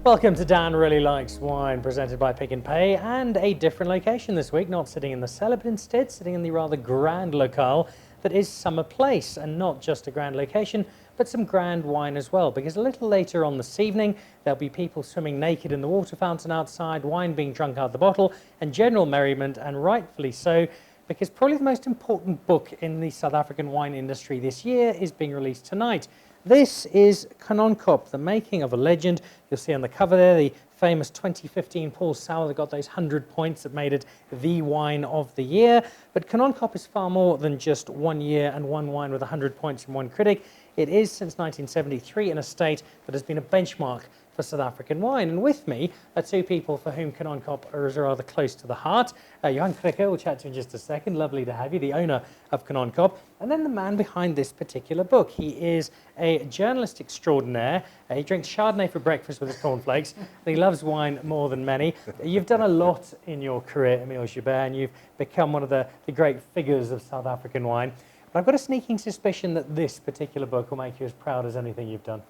Welcome to Dan Really Likes Wine, presented by Pick n Pay, and a different location this week, not sitting in the cellar, but instead sitting in the rather grand locale that is Summer Place, and not just a grand location, but some grand wine as well, because a little later on this evening, there'll be people swimming naked in the water fountain outside, wine being drunk out of the bottle, and general merriment, and rightfully so, because probably the most important book in the South African wine industry this year is being released tonight. This is Kanonkop, the making of a legend. You'll see on the cover there the famous 2015 Paul Sauer that got those 100 points that made it the wine of the year. But Kanonkop is far more than just 1 year and one wine with 100 points from one critic. It is, since 1973, an estate that has been a benchmark for South African wine. And with me are two people for whom Kanonkop is rather close to the heart. Johan Krikke, we'll chat to you in just a second. Lovely to have you, the owner of Kanonkop. And then the man behind this particular book. He is a journalist extraordinaire. He drinks Chardonnay for breakfast with his cornflakes. And he loves wine more than many. You've done a lot in your career, Emile Joubert, and you've become one of the great figures of South African wine. But I've got a sneaking suspicion that this particular book will make you as proud as anything you've done.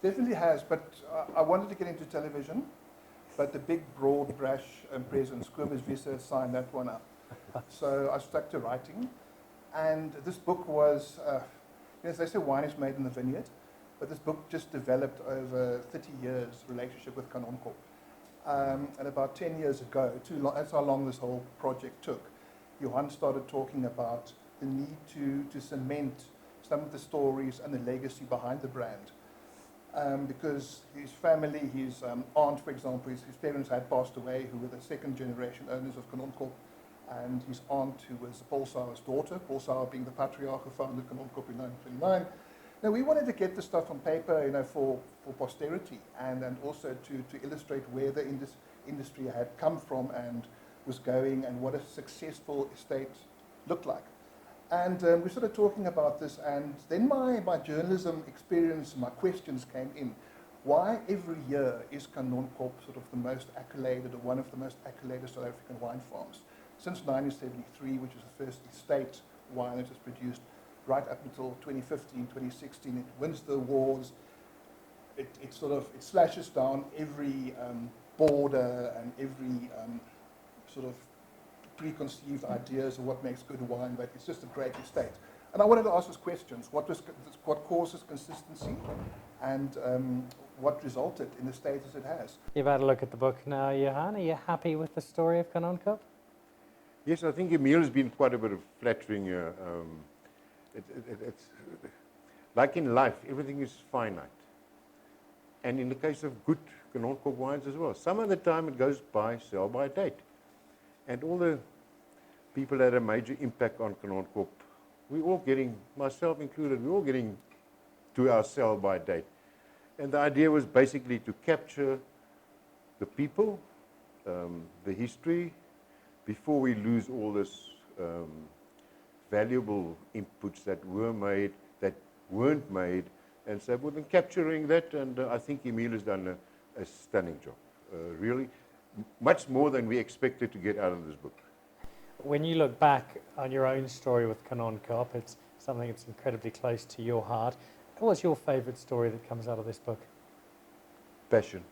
Definitely has, but I wanted to get into television, but the big, broad, brash presence, Kobus Visser signed that one up. So I stuck to writing, and this book was, as they say, wine is made in the vineyard, but this book just developed over 30 years relationship with Kanonkop. And about 10 years ago, that's how long this whole project took, Johan started talking about the need to cement some of the stories and the legacy behind the brand. Because his family, his aunt, for example, his parents had passed away, who were the second generation owners of Kanonkop, and his aunt, who was Paul Sauer's daughter, Paul Sauer being the patriarch who founded Kanonkop in 1929. Now, we wanted to get the stuff on paper, for posterity, and also to illustrate where the industry had come from and was going, and what a successful estate looked like. And we started talking about this, and then my journalism experience, my questions came in. Why every year is Kanonkop sort of the most accoladed, or one of the most accoladed South African wine farms? Since 1973, which was the first estate wine that was produced, right up until 2015, 2016, it wins the awards. It slashes down every border and every sort of preconceived ideas of what makes good wine, but it's just a great estate. And I wanted to ask those questions. What causes consistency, and what resulted in the status it has? You've had a look at the book now, Johan. Are you happy with the story of Kanonkop? Yes, I think Emile has been quite a bit of flattering. It's like in life, everything is finite. And in the case of good Kanonkop wines as well, some of the time it goes by sell by date. And all the people that had a major impact on Kanonkop, we're all getting, myself included, we're all getting to our sell by date. And the idea was basically to capture the people, the history, before we lose all this valuable inputs that were made, that weren't made. And so we've been capturing that, and I think Emile has done a stunning job, really. Much more than we expected to get out of this book. When you look back on your own story with Kanonkop, it's something that's incredibly close to your heart. What's your favourite story that comes out of this book? Passion.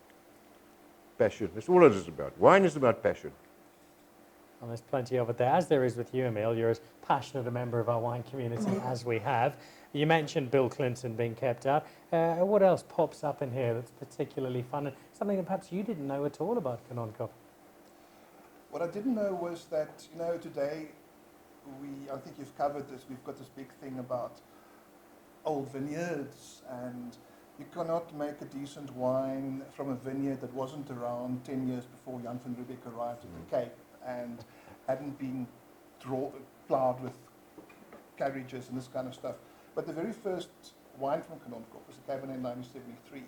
Passion. That's all it is about. Wine is about passion. And there's plenty of it there, as there is with you, Emile. You're as passionate a member of our wine community as we have. You mentioned Bill Clinton being kept out. What else pops up in here that's particularly fun, and something that perhaps you didn't know at all about Kanonkop? What I didn't know was that, today, I think you've covered this, we've got this big thing about old vineyards, and you cannot make a decent wine from a vineyard that wasn't around 10 years before Jan van Riebeeck arrived at the Cape and hadn't been ploughed with carriages and this kind of stuff. But the very first wine from Kanonkop was a Cabernet in 1973.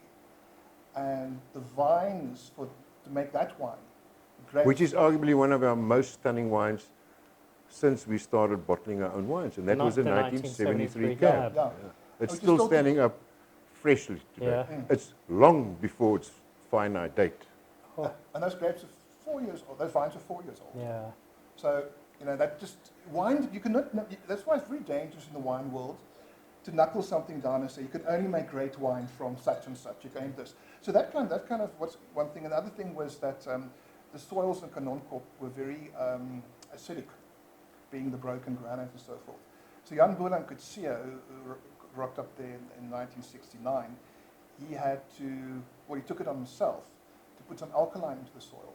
And the vines to make that wine, which is arguably one of our most stunning wines since we started bottling our own wines. And that was a 1973 cab. Yeah. It's still standing up freshly today. Yeah. It's long before its finite date. Oh. And those grapes are 4 years old. Those vines are 4 years old. Yeah. So, that just, wine, you cannot, that's why it's very dangerous in the wine world to knuckle something down and say you can only make great wine from such and such. You can this. So that kind of was one thing. Another thing was that the soils in Kanonkop were very acidic, being the broken granite and so forth. So Jan Boeland Coetzee, who rocked up there in 1969, he had to, well, he took it on himself to put some alkaline into the soil.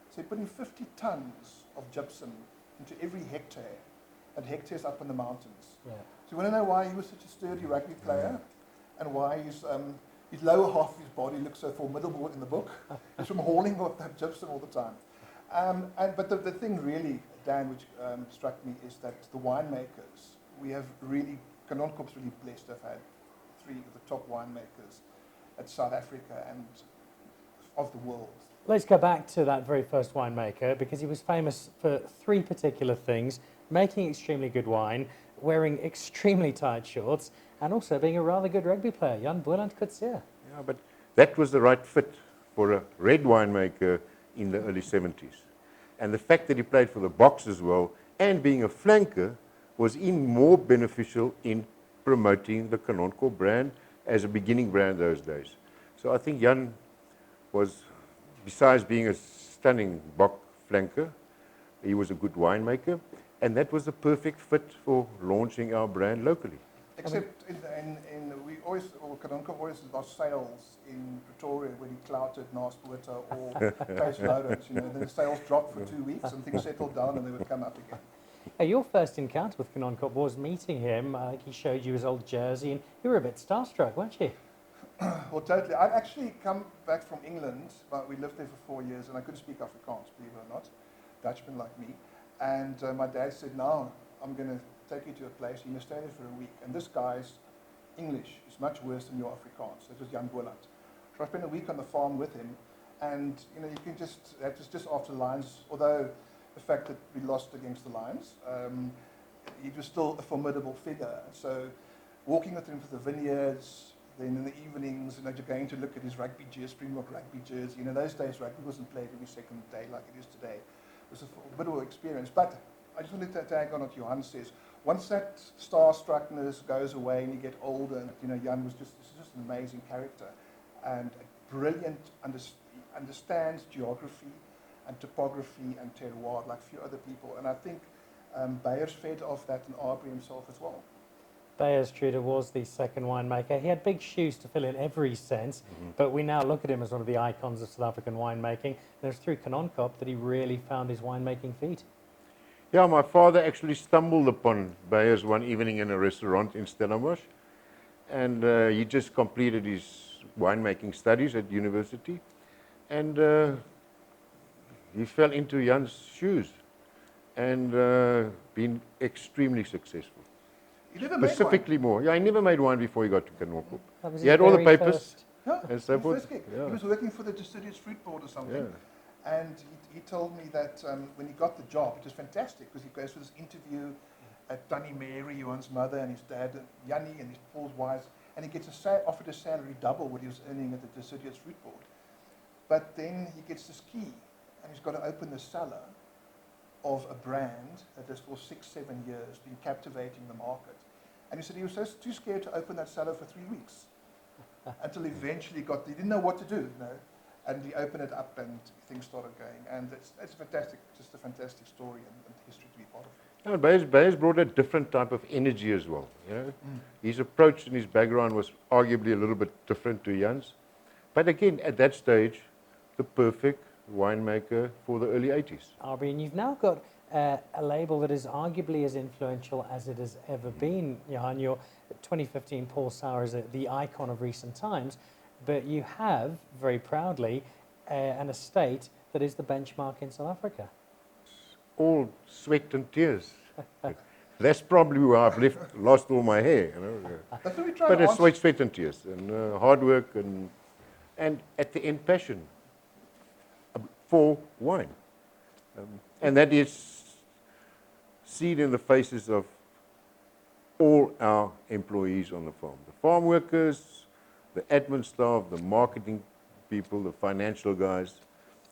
So he put in 50 tons of gypsum into every hectare, and hectares up in the mountains. Yeah. So you want to know why he was such a sturdy rugby player, and why his lower half of his body looks so formidable in the book? It's from hauling off that gypsum all the time. But the thing really, Dan, which struck me is that the winemakers, we have really, Kanonkop's really blessed to have had 3 of the top winemakers at South Africa and of the world. Let's go back to that very first winemaker, because he was famous for 3 particular things: making extremely good wine, wearing extremely tight shorts, and also being a rather good rugby player, Jan Boeland Coetzee. Yeah, but that was the right fit for a red winemaker in the early 70s. And the fact that he played for the Boks as well, and being a flanker, was even more beneficial in promoting the Kanonkop brand as a beginning brand those days. So I think Jan was, besides being a stunning Bok flanker, he was a good winemaker, and that was the perfect fit for launching our brand locally. Except we always, or Kanonkop always lost sales in Pretoria when he clouted Naaspoorter or Pace Lawrence. You know, then the sales dropped for 2 weeks and things settled down and they would come up again. Hey, your first encounter with Kanonkop was meeting him. He showed you his old jersey, and you were a bit starstruck, weren't you? Well, totally. I'd actually come back from England, but we lived there for 4 years and I couldn't speak Afrikaans, believe it or not, Dutchman like me. And my dad said, "Now I'm going to take you to a place, you must stay there for a week. And this guy's English is much worse than your Afrikaans." That was Jan Boeland. So I spent a week on the farm with him, and you know, you can just, that was just after the Lions, although the fact that we lost against the Lions, he was still a formidable figure. So walking with him for the vineyards, then in the evenings, you know, you're going to look at his rugby jersey, Springbok rugby jersey. You know, those days rugby wasn't played every second day like it is today. It was a formidable experience. But I just wanted to tag on what Johan says. Once that starstruckness goes away and you get older, and you know, Jan was just an amazing character and a brilliant, understands geography and topography and terroir like few other people. And I think Beyers fed off that and Aubrey himself as well. Beyers Truder was the second winemaker. He had big shoes to fill in every sense, but we now look at him as one of the icons of South African winemaking. And it was through Kanonkop that he really found his winemaking feet. Yeah, my father actually stumbled upon Beyers one evening in a restaurant in Stellenbosch, and he just completed his winemaking studies at university, and he fell into Jan's shoes and been extremely successful. He never made Specifically more. Yeah, he never made wine before he got to Kanonkop. That was He his had all the very papers first- Yeah, and so forth. first gig. Yeah. He was working for the Deciduous Fruit Board or something. Yeah. And he told me that when he got the job, it was fantastic because he goes for this interview at Tannie Mary, Johan's mother, and his dad, Jannie, and his Paul's wives, and he gets offered a salary double what he was earning at the Deciduous Fruit Board. But then he gets this key, and he's got to open the cellar of a brand that has for 6-7 years been captivating the market. And he said he was too scared to open that cellar for 3 weeks until eventually he didn't know what to do, you know. And he opened it up and things started going. And it's fantastic, just a fantastic story and history to be part of. No, Beyers brought a different type of energy as well. You know? His approach and his background was arguably a little bit different to Jan's. But again, at that stage, the perfect winemaker for the early 80s. Aubrey, and you've now got a label that is arguably as influential as it has ever been, Johan. Your 2015 Paul Sauer is the icon of recent times, but you have, very proudly, an estate that is the benchmark in South Africa. All sweat and tears. That's probably why I've lost all my hair. You know? That's what we try But to it's answer. sweat and tears, and hard work, and at the end, passion for wine. And that is seen in the faces of all our employees on the farm. The farm workers, the admin staff, the marketing people, the financial guys.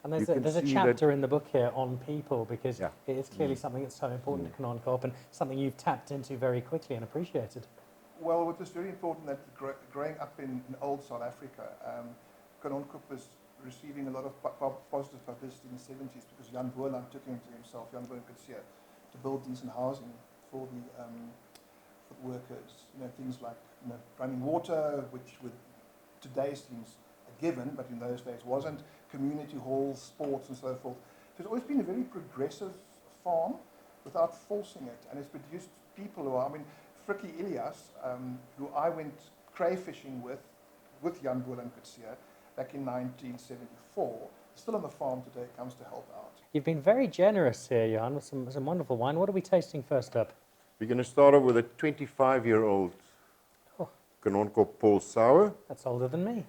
And You there's can a see chapter in the book here on people, because Yeah. it is clearly something that's so important to Kanonkop and something you've tapped into very quickly and appreciated. Well, what was very important that growing up in old South Africa, Kanonkop was receiving a lot of positive publicity in the 70s because Jan Boerland took it into himself, Jan Boerland to build decent housing for the workers. You know, things like running water, which today seems a given, but in those days wasn't. Community halls, sports, and so forth. So it's always been a very progressive farm without forcing it, and it's produced people who are, I mean, Frikkie Ilias, who I went crayfishing with Jan Boerland back in 1974, still on the farm today, comes to help out. You've been very generous here, Johan, with some wonderful wine. What are we tasting first up? We're going to start off with a 25-year-old Kanonkop Paul Sauer. That's older than me.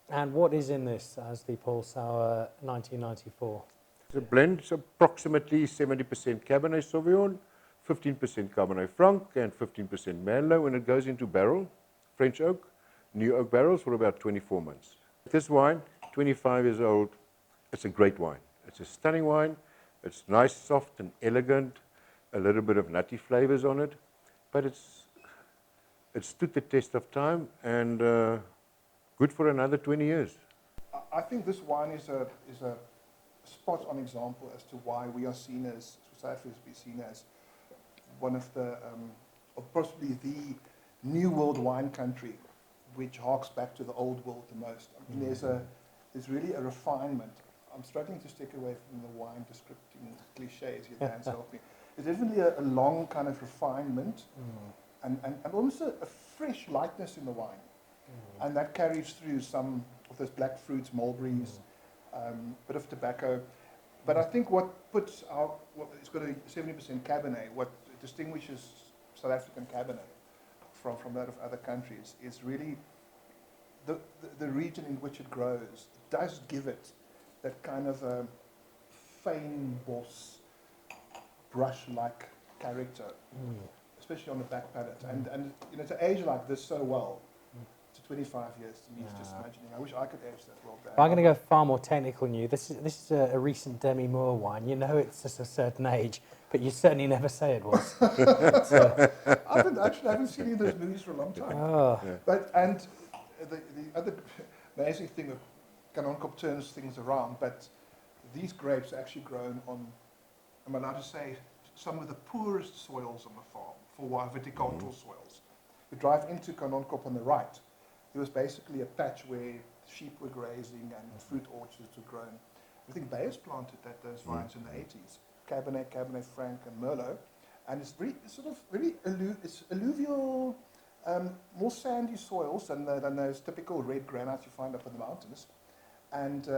And what is in this as the Paul Sauer 1994? It's a blend. It's approximately 70% Cabernet Sauvignon, 15% Cabernet Franc, and 15% Merlot, and it goes into barrel, French oak, new oak barrels for about 24 months. This wine, 25 years old, it's a great wine. It's a stunning wine. It's nice, soft, and elegant. A little bit of nutty flavors on it, but it stood the test of time and good for another 20 years. I think this wine is a spot-on example as to why we are seen as, South Africa is seen as one of the, or possibly the new world wine country, which harks back to the old world the most. I mean, there's really a refinement. I'm struggling to stick away from the wine descripting cliches here, Dan, so help me. There's definitely a long kind of refinement and almost a fresh lightness in the wine. And that carries through some of those black fruits, mulberries, bit of tobacco. But I think what puts out, it's got a 70% Cabernet, what distinguishes South African Cabernet from that of other countries is really the region in which it grows. It does give it that kind of feinbos, brush-like character, especially on the back palate. And you know, to age like this so well, to 25 years to me is just imagining. I wish I could age that well. I'm going to go far more technical than you. This is a recent Demi Moore wine. You know it's just a certain age, but you certainly never say it was. I haven't seen any of those movies for a long time. Oh. Yeah. But the other amazing thing that Kanonkop turns things around, but these grapes are actually grown on, I'm allowed to say, some of the poorest soils on the farm for viticultural soils. You drive into Kanonkop on the right, there was basically a patch where sheep were grazing and fruit orchards were grown. I think Bayers planted those vines in the 80s, Cabernet Franc and Merlot, and it's it's alluvial, more sandy soils than those typical red granites you find up in the mountains, and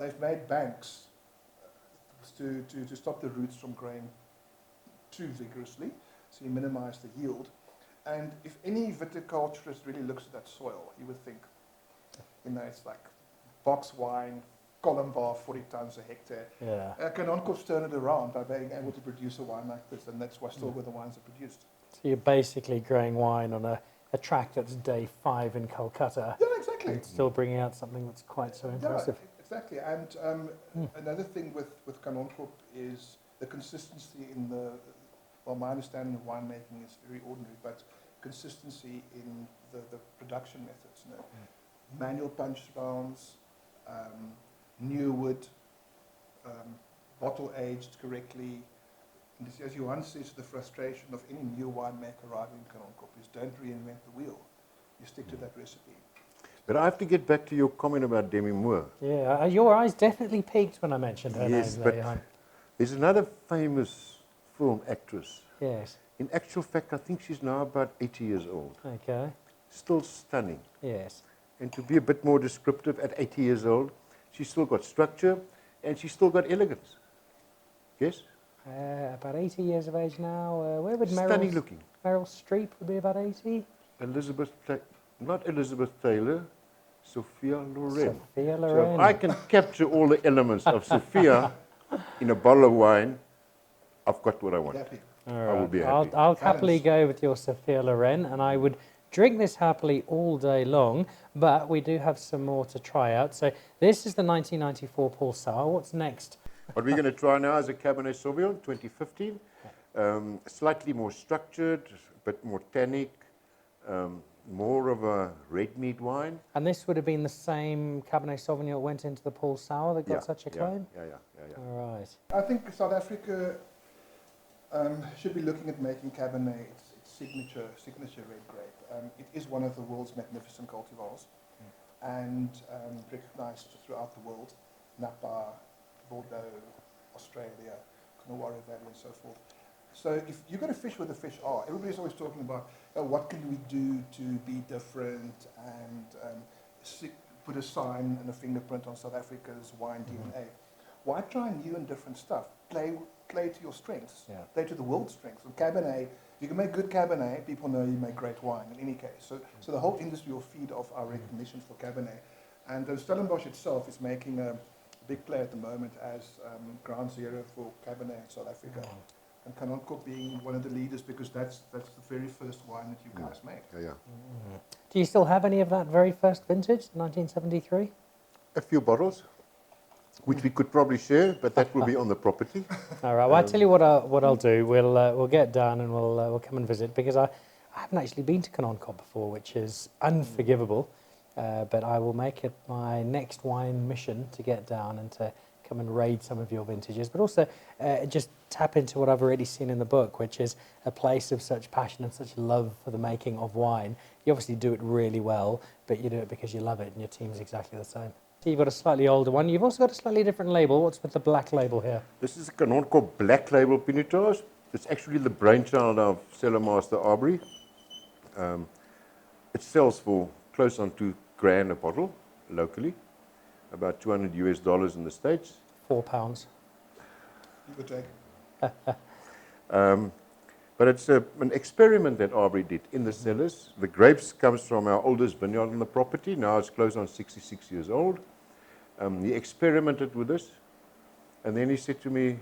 they've made banks to stop the roots from growing too vigorously, so you minimize the yield. And if any viticulturist really looks at that soil, he would think, you know, it's like box wine, column bar, 40 tons a hectare. Yeah. Kanonkop's turned it around by being able to produce a wine like this, and that's why still where the wines are produced. So you're basically growing wine on a track that's day 5 in Kolkata. Yeah, exactly. And still bringing out something that's quite so impressive. Yeah, exactly. And another thing with Kanonkop is the consistency in well, my understanding of winemaking is very ordinary, but consistency in the production methods. You know? Manual punch rounds, new wood, bottle aged correctly. And this, as Johan says, the frustration of any new winemaker arriving in Kanonkop is don't reinvent the wheel. You stick to that recipe. But I have to get back to your comment about Demi Moore. Yeah, your eyes definitely peaked when I mentioned her name there, Johan. There's another famous film actress. Yes. In actual fact, I think she's now about 80 years old. Okay. Still stunning. Yes. And to be a bit more descriptive, at 80 years old, she's still got structure and she's still got elegance. Yes? About 80 years of age now. Where would Stunning looking. Meryl Streep would be about 80? Not Elizabeth Taylor, Sophia Loren. Sophia Loren. So if I can capture all the elements of Sophia in a bottle of wine, I've got what I want. Happy. All right. I will be happy. I'll happily go with your Sophia Loren, and I would drink this happily all day long, but we do have some more to try out. So this is the 1994 Paul Sauer. What's next? What we're going to try now is a Cabernet Sauvignon 2015. Slightly more structured, but more tannic, more of a red meat wine. And this would have been the same Cabernet Sauvignon that went into the Paul Sauer that got such a claim? Yeah. All right. I think South Africa should be looking at making Cabernet its signature red grape. It is one of the world's magnificent cultivars and recognized throughout the world. Napa, Bordeaux, Australia, Kanonkop Valley and so forth. So if you've got to fish where the fish are, everybody's always talking about what can we do to be different and put a sign and a fingerprint on South Africa's wine DNA. Why try new and different stuff? Play to your strengths. Yeah. Play to the world's strengths. And Cabernet, you can make good Cabernet, people know you make great wine in any case. So the whole industry will feed off our recognition for Cabernet. And Stellenbosch itself is making a big play at the moment as ground zero for Cabernet in South Africa. And Kanonkop being one of the leaders because that's the very first wine that you guys make. Yeah. Do you still have any of that very first vintage, 1973? A few bottles, which we could probably share, but that will be on the property. All right. Well, I'll tell you what I'll do. We'll get down and we'll come and visit because I haven't actually been to Kanonkop before, which is unforgivable. But I will make it my next wine mission to get down and to come and raid some of your vintages, but also just tap into what I've already seen in the book, which is a place of such passion and such love for the making of wine. You obviously do it really well, but you do it because you love it, and your team's exactly the same. So you've got a slightly older one. You've also got a slightly different label. What's with the black label here? This is a Kanonkop Black Label Pinotage. It's actually the brainchild of cellar master Aubrey. It sells for close on $2,000 a bottle locally, about $200 in the States. £4. You could take. But it's an experiment that Aubrey did in the cellars. The grapes comes from our oldest vineyard on the property. Now it's close on 66 years old. He experimented with this, and then he said to me,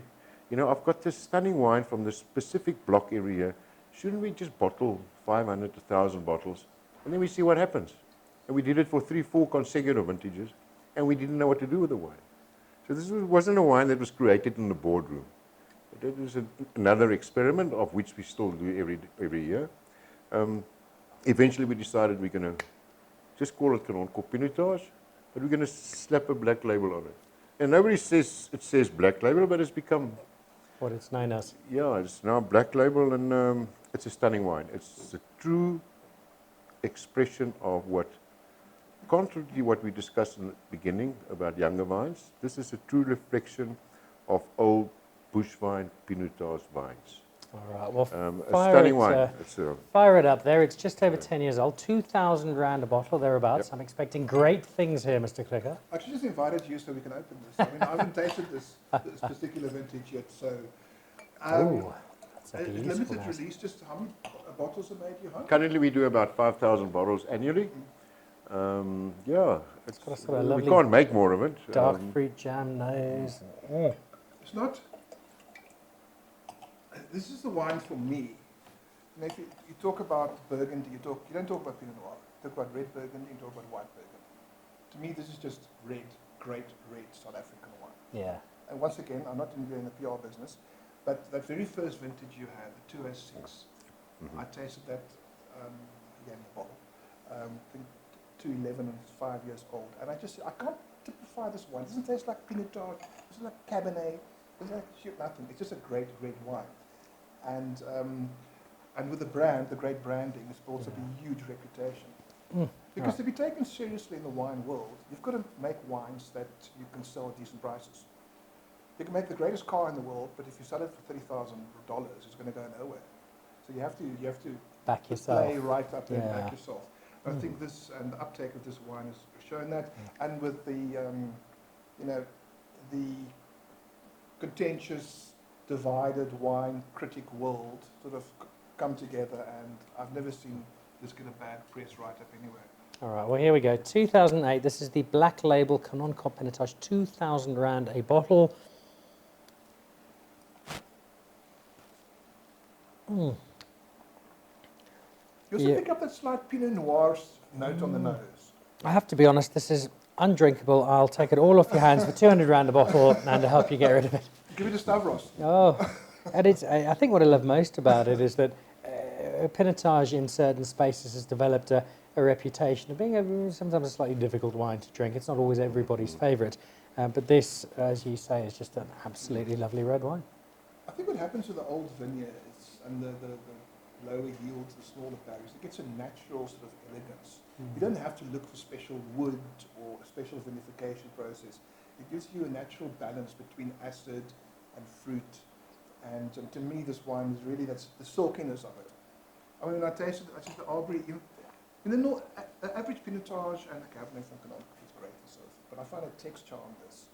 I've got this stunning wine from this specific block area. Shouldn't we just bottle 500 to 1,000 bottles, and then we see what happens? And we did it for 3-4 consecutive vintages, and we didn't know what to do with the wine. So this wasn't a wine that was created in the boardroom. It was another experiment of which we still do every year. Eventually we decided we're going to just call it Kanonkop Pinotage, but we're going to slap a black label on it. And nobody says it says black label, but it's become What it's known as. Yeah, it's now black label, and it's a stunning wine. It's a true expression of what, contrary to what we discussed in the beginning about younger vines, this is a true reflection of old bush vine, Pinotage vines. All right, well, A stunning wine. Fire it up there. It's just over 10 years old, 2,000 rand a bottle, thereabouts. Yep. I'm expecting great things here, Mr. Clicker. I actually just invited you so we can open this. I mean, I haven't tasted this particular vintage yet, so. That's a Limited beautiful nice. release, just how many bottles are made you hope? Currently we do about 5,000 bottles annually. Yeah, It's got a sort of we lovely can't make more of it. dark fruit jam nose. It's not. This is the wine for me. You know, if you talk about Burgundy, you don't talk about Pinot Noir. You talk about red Burgundy, you talk about white Burgundy. To me, this is just red, great red South African wine. Yeah. And once again, I'm not in the PR business, but that very first vintage you had, the 206, I tasted that in the bottle. I think 211 and it's 5 years old. And I can't typify this wine. It doesn't taste like Pinotage, it doesn't like Cabernet, it doesn't like shit, nothing. It's just a great red wine. And with the brand, the great branding, it's built up a huge reputation. Because to be taken seriously in the wine world, you've got to make wines that you can sell at decent prices. You can make the greatest car in the world, but if you sell it for $30,000, it's going to go nowhere. So you have to Back yourself. play right up there and Yeah. back yourself. I think this and the uptake of this wine has shown that, and with the the contentious, divided wine critic world sort of come together, and I've never seen this get a bad press right up anywhere. All right, well, here we go. 2008. This is the Black Label Kanonkop Pinotage, 2,000 rand a bottle. You also pick up that slight Pinot Noir note on the nose. I have to be honest, this is undrinkable. I'll take it all off your hands for 200 rand a bottle and to help you get rid of it. Give it a Stavros. Oh, And I think what I love most about it is that Pinotage in certain spaces has developed a reputation of being sometimes a slightly difficult wine to drink. It's not always everybody's favourite, but this, as you say, is just an absolutely lovely red wine. I think what happens with the old vineyards and the lower yields, the smaller barriers, it gets a natural sort of elegance. You don't have to look for special wood or a special vinification process. It gives you a natural balance between acid and fruit. And to me, this wine is really, that's the silkiness of it. I mean, when I tasted the Albury, the average Pinotage and the Cabernet from Kanonkop is great and so forth, but I find a texture on this,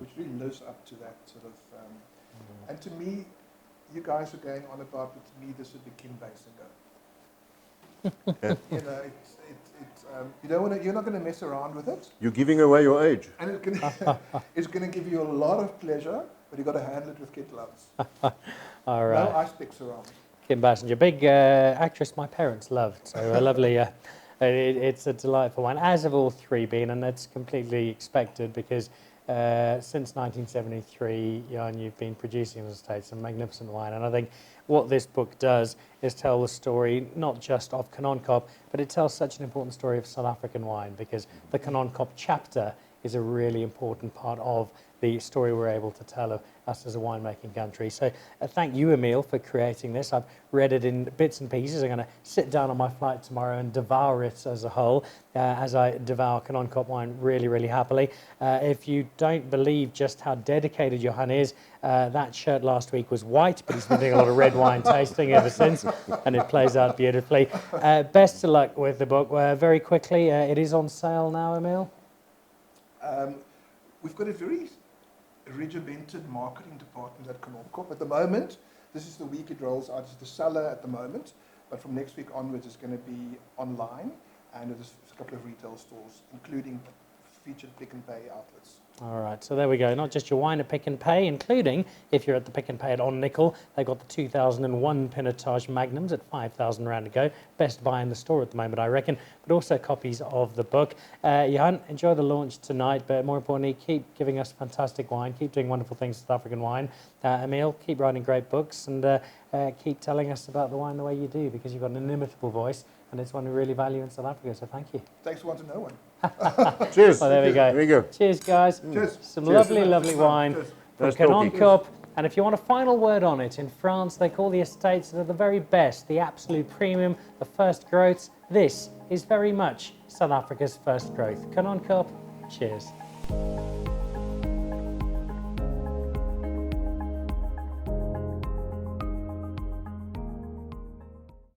which really lives up to that sort of, and to me, you guys are going on about, but to me, this would be Kim Basinger. You know, you don't want to, you're not going to mess around with it. You're giving away your age. And it's going to give you a lot of pleasure, but you've got to handle it with kid gloves. All right. No ice picks around. Kim Basinger, big actress my parents loved, so a lovely, it's a delightful wine, as have all three been, and that's completely expected because since 1973, Jan, you've been producing in the States some magnificent wine, and I think what this book does is tell the story not just of Kanonkop, but it tells such an important story of South African wine, because the Kanonkop chapter is a really important part of the story we're able to tell of us as a winemaking country. So thank you, Emile, for creating this. I've read it in bits and pieces. I'm going to sit down on my flight tomorrow and devour it as a whole, as I devour Kanonkop wine really, really happily. If you don't believe just how dedicated Johan is, that shirt last week was white, but he's been doing a lot of red wine tasting ever since, and it plays out beautifully. Best of luck with the book. Very quickly, it is on sale now, Emile? We've got a very regimented marketing department at Kanonkop. At the moment, this is the week it rolls out. It's the cellar at the moment, but from next week onwards, it's going to be online, and there's a couple of retail stores, including featured Pick and Pay outlets. All right, so there we go. Not just your wine at Pick and Pay, including, if you're at the Pick and Pay at On Nickel, they've got the 2001 Pinotage Magnums at 5,000 rand a go. Best buy in the store at the moment, I reckon, but also copies of the book. Johan, enjoy the launch tonight, but more importantly, keep giving us fantastic wine, keep doing wonderful things with South African wine. Emile, keep writing great books, and keep telling us about the wine the way you do, because you've got an inimitable voice, and it's one we really value in South Africa, so thank you. Thanks one to no one. Cheers. Well, there we go. There we go. Cheers, guys. Cheers. Some Cheers. lovely, lovely wine Cheers. from Nice talking. Kanonkop. And if you want a final word on it, in France they call the estates that are the very best, the absolute premium, the first growths. This is very much South Africa's first growth. Kanonkop, cheers.